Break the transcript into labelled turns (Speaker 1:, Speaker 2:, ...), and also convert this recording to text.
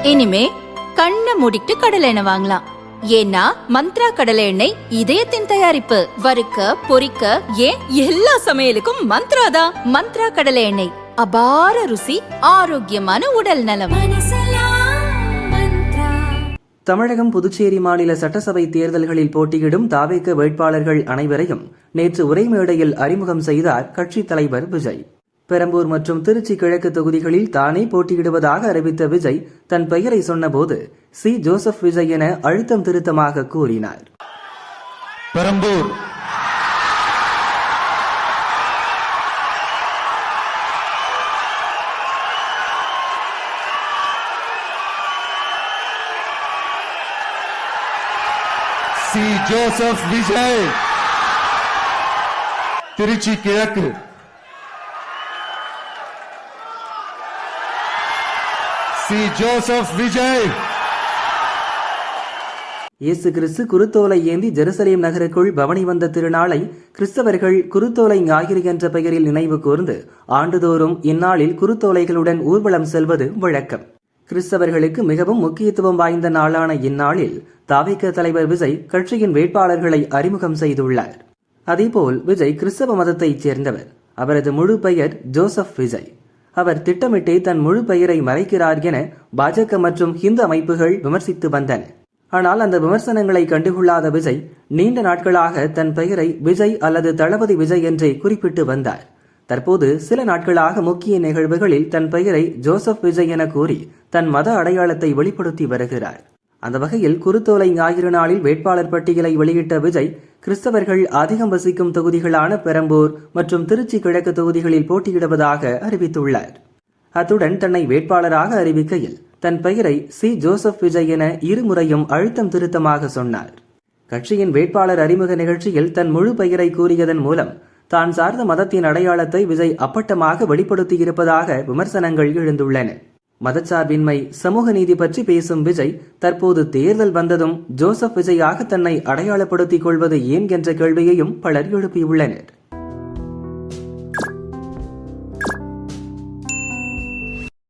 Speaker 1: இனிமே கண்ணை மூடிட்டு கடலை எண்ணெய் வாங்கலாம். ஏன்னா மந்த்ரா கடலை எண்ணெய் இதயத்தின் தயாரிப்பு. வறுக்க பொரிக்க ஏன் எல்லா சமையலுக்கும் மந்த்ரா தான். மந்த்ரா கடலை எண்ணெய், அபார ருசி, ஆரோக்கியமான உடல் நலம்.
Speaker 2: தமிழகம், புதுச்சேரி மாநில சட்டசபை தேர்தல்களில் போட்டியிடும் தாவேக வேட்பாளர்கள் அனைவரையும் நேற்று உரைமேடையில் அறிமுகம் செய்தார் கட்சித் தலைவர் விஜய். பெரம்பூர் மற்றும் திருச்சி கிழக்கு தொகுதிகளில் தானே போட்டியிடுவதாக அறிவித்த விஜய் தன் பெயரை சொன்னபோது சி ஜோசப் விஜய் என அழுத்தம் திருத்தமாக கூறினார்.
Speaker 3: Perambur C Joseph Vijay. திருச்சி கிழக்கு சி ஜோசப் விஜய்.
Speaker 2: இயேசு கிறிஸ்து குருத்தோலை ஏந்தி ஜெருசலேம் நகருக்குள் பவனி வந்த திருநாளை கிறிஸ்தவர்கள் குருத்தோலை ஞாயிறு என்ற பெயரில் நினைவு கூர்ந்து ஆண்டுதோறும் இந்நாளில் குருத்தோலைகளுடன் ஊர்வலம் செல்வது வழக்கம். கிறிஸ்தவர்களுக்கு மிகவும் முக்கியத்துவம் வாய்ந்த நாளான இந்நாளில் தாவேக தலைவர் விஜய் கட்சியின் வேட்பாளர்களை அறிமுகம் செய்துள்ளார். அதேபோல் விஜய் கிறிஸ்தவ மதத்தைச் சேர்ந்தவர். அவரது முழு பெயர் ஜோசப் விஜய். அவர் திட்டமிட்டே தன் முழு பெயரை மறைக்கிறார் என பாஜக மற்றும் இந்து அமைப்புகள் விமர்சித்து வந்தன. ஆனால் அந்த விமர்சனங்களை கண்டுகொள்ளாத விஜய் நீண்ட நாட்களாக தன் பெயரை விஜய் அல்லது தளபதி விஜய் என்றே குறிப்பிட்டு வந்தார். தற்போது சில நாட்களாக முக்கிய நிகழ்வுகளில் தன் பெயரை ஜோசப் விஜய் என கூறி தன் மத அடையாளத்தை வெளிப்படுத்தி வருகிறார். அந்த வகையில் குருத்தோலை ஞாயிறு நாளில் வேட்பாளர் பட்டியலை வெளியிட்ட விஜய் கிறிஸ்தவர்கள் அதிகம் வசிக்கும் தொகுதிகளான பெரம்பூர் மற்றும் திருச்சி கிழக்கு தொகுதிகளில் போட்டியிடுவதாக அறிவித்துள்ளார். அத்துடன் தன்னை வேட்பாளராக அறிவிக்கையில் தன் பெயரை சி ஜோசப் விஜய் என இருமுறையும் அழுத்தம் திருத்தமாக சொன்னார். கட்சியின் வேட்பாளர் அறிமுக நிகழ்ச்சியில் தன் முழு பெயரை கூறியதன் மூலம் தான் சார்ந்த மதத்தின் அடையாளத்தை விஜய் அப்பட்டமாக வெளிப்படுத்தியிருப்பதாக விமர்சனங்கள் எழுந்துள்ளன. மதச்சார்பின்மை, சமூக நீதி பற்றி பேசும் விஜய் தற்போது தேர்தல் வந்ததும் ஜோசப் விஜயாக தன்னை அடையாளப்படுத்திக் கொள்வது ஏன் என்ற கேள்வியையும் பலர் எழுப்பியுள்ளனர்.